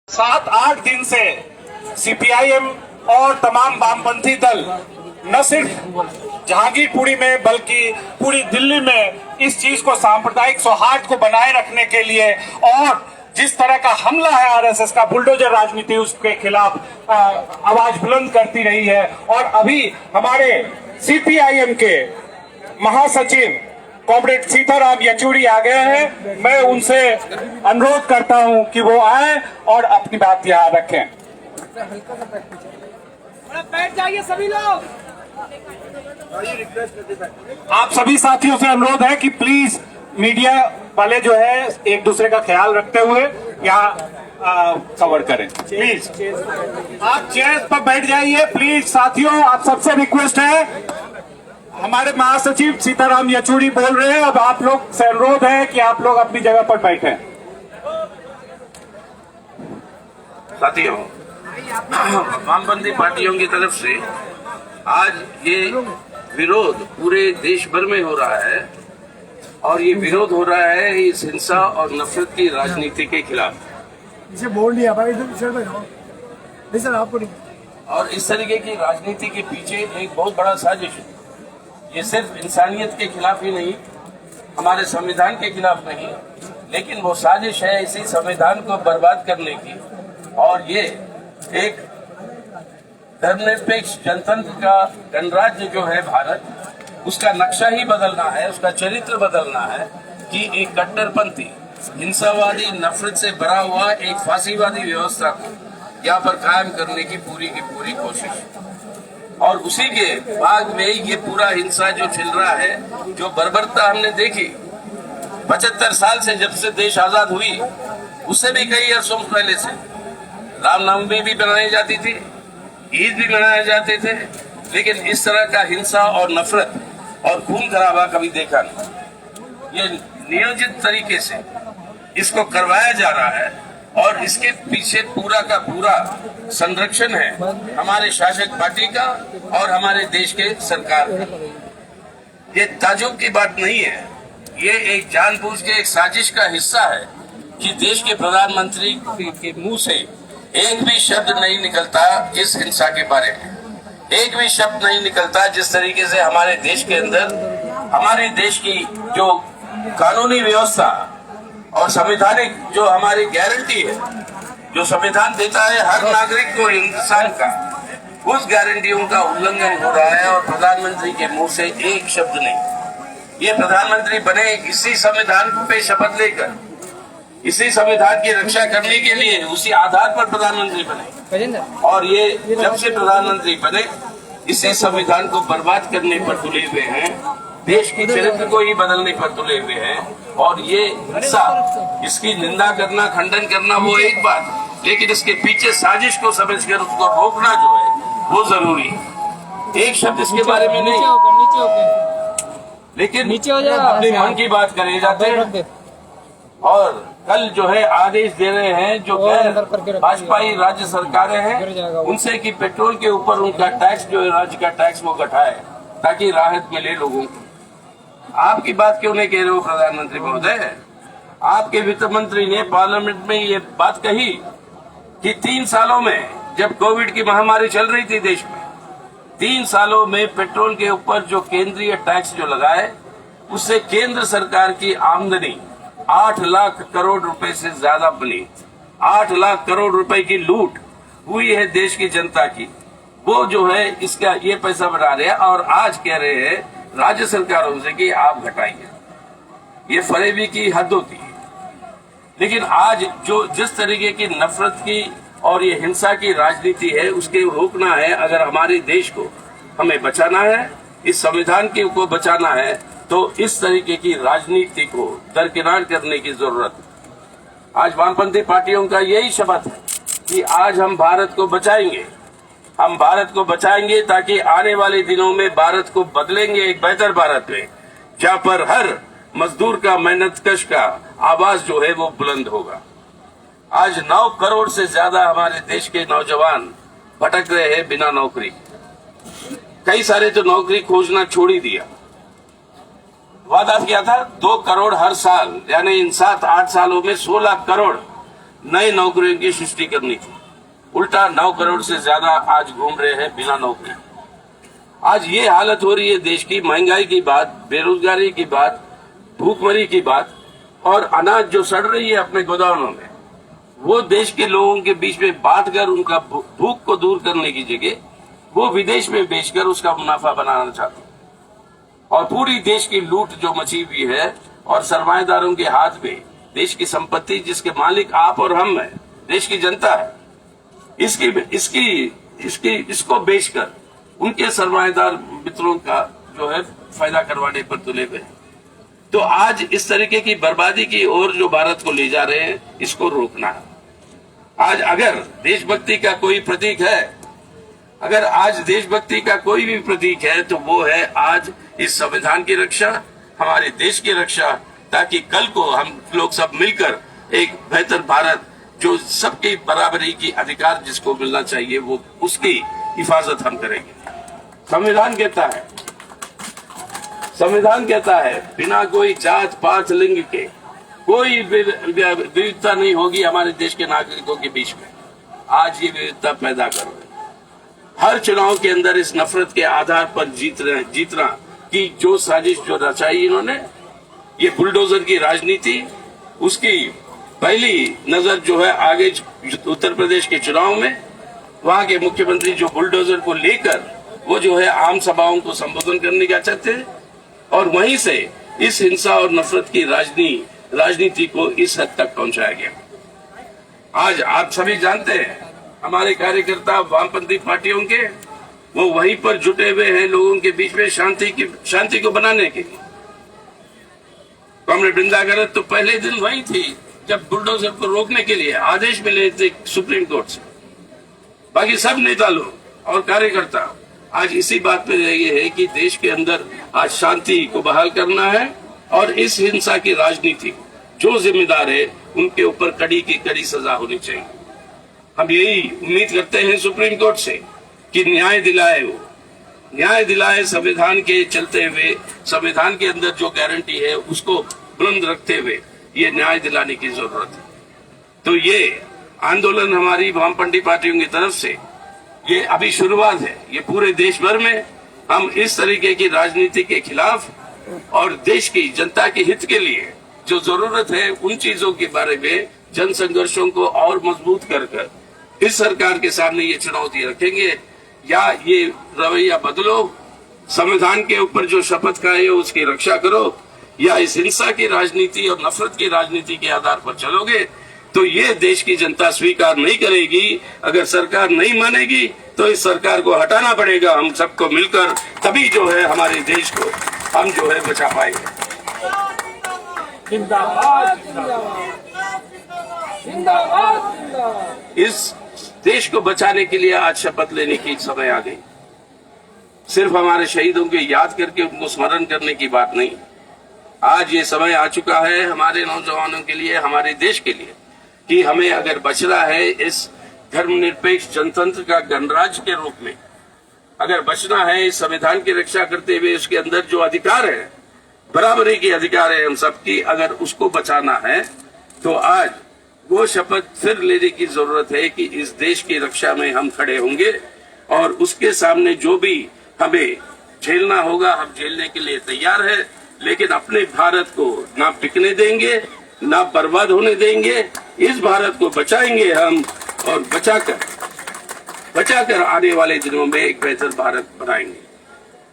7-8 दिन से सीपीआईएम और तमाम वामपंथी दल न सिर्फ जहांगीरपुरी में बल्कि पूरी दिल्ली में इस चीज को सांप्रदायिक सौहार्द को बनाए रखने के लिए और जिस तरह का हमला है आरएसएस का बुलडोजर राजनीति उसके खिलाफ आवाज बुलंद करती रही है। और अभी हमारे सीपीआईएम के महासचिव कॉमरेड सीताराम येचुरी आ गए हैं। मैं उनसे अनुरोध करता हूं कि वो आए और अपनी बात यहाँ रखें। बैठ जाइए सभी लोग। आप सभी साथियों से अनुरोध है कि प्लीज मीडिया वाले जो है एक दूसरे का ख्याल रखते हुए यहाँ कवर करें। प्लीज आप चेयर पर बैठ जाइए। प्लीज साथियों, आप सबसे रिक्वेस्ट है। हमारे महासचिव सीताराम येचुरी बोल रहे हैं। अब आप लोग से अनुरोध है कि आप लोग अपनी जगह पर बैठें। साथियों, वामपंथी पार्टियों की तरफ से आज ये विरोध पूरे देश भर में हो रहा है और ये विरोध हो रहा है इस हिंसा और नफरत की राजनीति के खिलाफ। इसे बोल दिया भाई, नहीं सर आपको नहीं। और इस तरीके की राजनीति के पीछे एक बहुत बड़ा साजिश है। ये सिर्फ इंसानियत के खिलाफ ही नहीं, हमारे संविधान के खिलाफ नहीं, लेकिन वो साजिश है इसी संविधान को बर्बाद करने की। और ये एक धर्मनिरपेक्ष जनतंत्र का गणराज्य जो है भारत, उसका नक्शा ही बदलना है, उसका चरित्र बदलना है कि एक कट्टरपंथी हिंसावादी नफरत से भरा हुआ एक फांसीवादी व्यवस्था को यहाँ पर कायम करने की पूरी कोशिश। और उसी के भाग में ये पूरा हिंसा जो चल रहा है, जो बर्बरता हमने देखी 75 साल से, जब से देश आजाद हुई, उससे भी कई अर्सों पहले से रामनवमी भी बनाई जाती थी, ईद भी मनाए जाते थे, लेकिन इस तरह का हिंसा और नफरत और खून खराबा कभी देखा नहीं। ये नियोजित तरीके से इसको करवाया जा रहा है और इसके पीछे पूरा का पूरा संरक्षण है हमारे शासक पार्टी का और हमारे देश के सरकार का। ये ताज्जुब की बात नहीं है, ये एक जानबूझ के एक साजिश का हिस्सा है कि देश के प्रधानमंत्री के मुंह से एक भी शब्द नहीं निकलता इस हिंसा के बारे में, एक भी शब्द नहीं निकलता जिस तरीके से हमारे देश के अंदर हमारे देश की जो कानूनी व्यवस्था और संवैधानिक जो हमारी गारंटी है, जो संविधान देता है हर नागरिक को, इंसान का, उस गारंटियों का उल्लंघन हो रहा है और प्रधानमंत्री के मुंह से एक शब्द नहीं। ये प्रधानमंत्री बने इसी संविधान पे शपथ लेकर, इसी संविधान की रक्षा करने के लिए, उसी आधार पर प्रधानमंत्री बने। और ये जब से प्रधानमंत्री बने इसी संविधान को बर्बाद करने पर तुले हुए हैं, देश की चरित्र को ही बदलने पर तुले हुए हैं। और ये हिंसा, इसकी निंदा करना, खंडन करना वो एक बात, लेकिन इसके पीछे साजिश को समझकर उसको रोकना जो है वो जरूरी। एक शब्द इसके बारे में नहीं, लेकिन अपने मन की बात करे जाते हैं। और कल जो है आदेश दे रहे हैं जो भाजपाई राज्य सरकारें हैं उनसे कि पेट्रोल के ऊपर उनका टैक्स जो है, राज्य का टैक्स वो घटाए ताकि राहत मिले लोगों को। आपकी बात क्यों नहीं कह रहे हो प्रधानमंत्री महोदय? आपके वित्त मंत्री ने पार्लियामेंट में ये बात कही कि 3 सालों में, जब कोविड की महामारी चल रही थी देश में, 3 सालों में पेट्रोल के ऊपर जो केंद्रीय टैक्स जो लगाए, उससे केंद्र सरकार की आमदनी 8 लाख करोड़ रुपए से ज्यादा बनी। 8 लाख करोड़ रुपए की लूट हुई है देश की जनता की। वो जो है इसका ये पैसा बना रहे हैं और आज कह रहे हैं राज्य सरकारों से कि आप घटाइए। ये फरेबी की हद होती है। लेकिन आज जो जिस तरीके की नफरत की और ये हिंसा की राजनीति है, उसके रोकना है। अगर हमारे देश को हमें बचाना है, इस संविधान को बचाना है, तो इस तरीके की राजनीति को दरकिनार करने की जरूरत है। आज वामपंथी पार्टियों का यही शपथ है कि आज हम भारत को बचाएंगे, हम भारत को बचाएंगे ताकि आने वाले दिनों में भारत को बदलेंगे एक बेहतर भारत में, जहाँ पर हर मजदूर का, मेहनतकश का आवाज जो है वो बुलंद होगा। आज 9 करोड़ से ज्यादा हमारे देश के नौजवान भटक रहे हैं बिना नौकरी। कई सारे तो नौकरी खोजना छोड़ ही दिया। वादा किया था 2 करोड़ हर साल, यानी इन 7-8 सालों में 16 करोड़ नए नौकरियों की सृष्टि करनी थी। उल्टा 9 करोड़ से ज्यादा आज घूम रहे हैं बिना नौकरी। आज ये हालत हो रही है देश की, महंगाई की बात, बेरोजगारी की बात, भूखमरी की बात, और अनाज जो सड़ रही है अपने गोदामों में, वो देश के लोगों के बीच में बांट कर उनका भूख को दूर करने की जगह वो विदेश में बेचकर उसका मुनाफा बनाना चाहते हैं। और पूरी देश की लूट जो मची हुई है और सरमाएदारों के हाथ में देश की संपत्ति जिसके मालिक आप और हम हैं, देश की जनता है, इसको बेचकर उनके सरमाएदार मित्रों का जो है फायदा करवाने पर तुले हुए। तो आज इस तरीके की बर्बादी की ओर जो भारत को ले जा रहे हैं, इसको रोकना है। आज अगर देशभक्ति का कोई प्रतीक है, अगर आज देशभक्ति का कोई भी प्रतीक है, तो वो है आज इस संविधान की रक्षा, हमारे देश की रक्षा, ताकि कल को हम लोग सब मिलकर एक बेहतर भारत, जो सबकी बराबरी की अधिकार जिसको मिलना चाहिए, वो उसकी हिफाजत हम करेंगे। संविधान कहता है बिना कोई जात पात लिंग के कोई विविधता नहीं होगी हमारे देश के नागरिकों के बीच में। आज ये विविधता पैदा करो। हर चुनाव के अंदर इस नफरत के आधार पर जीतना की जो साजिश जो रचाई इन्होंने, ये बुलडोजर की राजनीति, उसकी पहली नजर जो है आगे उत्तर प्रदेश के चुनाव में, वहां के मुख्यमंत्री जो बुलडोजर को लेकर वो जो है आम सभाओं को संबोधन करने का चाहते हैं, और वहीं से इस हिंसा और नफरत की राजनीति को इस हद तक पहुंचाया गया। आज आप सभी जानते हैं, हमारे कार्यकर्ता वामपंथी पार्टियों के वो वहीं पर जुटे हुए हैं लोगों के बीच में शांति को बनाने के लिए। कॉमरेड वृंदा गरत तो पहले दिन वही थी जब बुलडोजर को रोकने के लिए आदेश मिले थे सुप्रीम कोर्ट से। बाकी सब नेता लोग और कार्यकर्ता आज इसी बात पे लगे हैं कि देश के अंदर आज शांति को बहाल करना है, और इस हिंसा की राजनीति जो जिम्मेदार है उनके ऊपर कड़ी की कड़ी सजा होनी चाहिए। हम यही उम्मीद करते हैं सुप्रीम कोर्ट से कि न्याय दिलाए संविधान के चलते हुए, संविधान के अंदर जो गारंटी है उसको बुलंद रखते हुए ये न्याय दिलाने की जरूरत है। तो ये आंदोलन हमारी वामपंथी पार्टियों की तरफ से ये अभी शुरुआत है। ये पूरे देश भर में हम इस तरीके की राजनीति के खिलाफ और देश की जनता के हित के लिए जो जरूरत है उन चीजों के बारे में जन संघर्षों को और मजबूत कर इस सरकार के सामने ये चुनौती रखेंगे। या ये रवैया बदलो, संविधान के ऊपर जो शपथ खाए हो उसकी रक्षा करो, या इस हिंसा की राजनीति और नफरत की राजनीति के आधार पर चलोगे तो ये देश की जनता स्वीकार नहीं करेगी। अगर सरकार नहीं मानेगी तो इस सरकार को हटाना पड़ेगा हम सबको मिलकर, तभी जो है हमारे देश को हम जो है बचा पाएंगे। इस देश को बचाने के लिए आज शपथ लेने की समय आ गई। सिर्फ हमारे शहीदों को याद करके उनको स्मरण करने की बात नहीं, आज ये समय आ चुका है हमारे नौजवानों के लिए, हमारे देश के लिए, कि हमें अगर बचना है इस धर्मनिरपेक्ष जनतंत्र का गणराज्य के रूप में, अगर बचना है इस संविधान की रक्षा करते हुए उसके अंदर जो अधिकार है, बराबरी के अधिकार है हम सबकी, अगर उसको बचाना है तो आज वो शपथ फिर लेने की जरूरत है कि इस देश की रक्षा में हम खड़े होंगे, और उसके सामने जो भी हमें झेलना होगा हम झेलने के लिए तैयार है, लेकिन अपने भारत को ना बिकने देंगे, ना बर्बाद होने देंगे। इस भारत को बचाएंगे हम, और बचाकर आने वाले दिनों में एक बेहतर भारत बनाएंगे।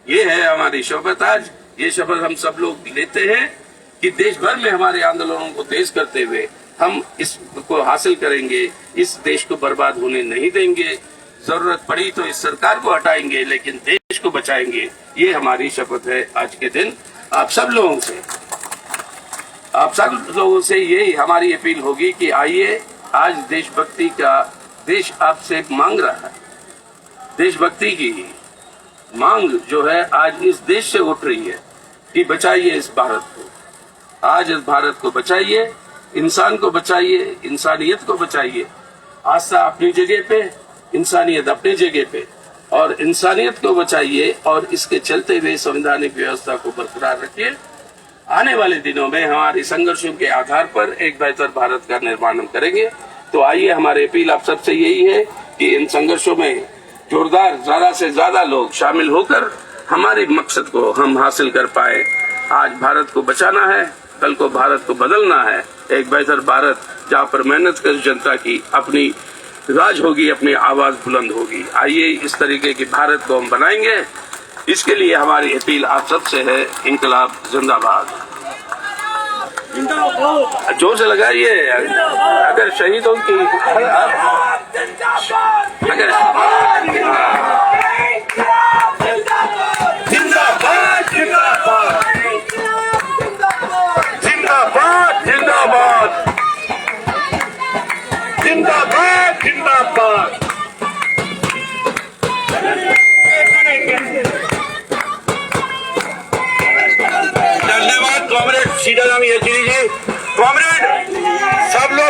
ये है हमारी शपथ आज। ये शपथ हम सब लोग लेते हैं कि देश भर में हमारे आंदोलनों को तेज करते हुए हम इसको हासिल करेंगे, इस देश को बर्बाद होने नहीं देंगे। जरूरत पड़ी तो इस सरकार को हटाएंगे, लेकिन देश को बचाएंगे। ये हमारी शपथ है आज के दिन। आप सब लोगों से यही हमारी अपील होगी कि आइए, आज देशभक्ति का देश आपसे मांग रहा है। देशभक्ति की मांग जो है आज इस देश से उठ रही है कि बचाइए इस भारत को। आज इस भारत को बचाइए, इंसान को बचाइए, इंसानियत को बचाइए। आस्था अपनी जगह पे, इंसानियत अपनी जगह पे, और इंसानियत को बचाइए और इसके चलते हुए संवैधानिक व्यवस्था को बरकरार रखिए। आने वाले दिनों में हमारे संघर्षों के आधार पर एक बेहतर भारत का निर्माण हम करेंगे। तो आइए, हमारी अपील आप सबसे यही है कि इन संघर्षों में जोरदार ज्यादा से ज्यादा लोग शामिल होकर हमारे मकसद को हम हासिल कर पाए। आज भारत को बचाना है, कल को भारत को बदलना है, एक बेहतर भारत जहाँ पर मेहनत कर जनता की अपनी राज होगी, अपनी आवाज बुलंद होगी। आइए, इस तरीके की भारत को हम बनाएंगे। इसके लिए हमारी अपील आप सबसे है, इंकलाब जिंदाबाद। जोर से लगाइए। अगर शहीदों की अगर जिंदाबाद जिंदाबाद जिंदाबाद जिंदाबाद जिंदाबाद जिंदाबाद। धन्यवाद कॉमरेड सीताराम येचुरी जी। कॉमरेड सब लोग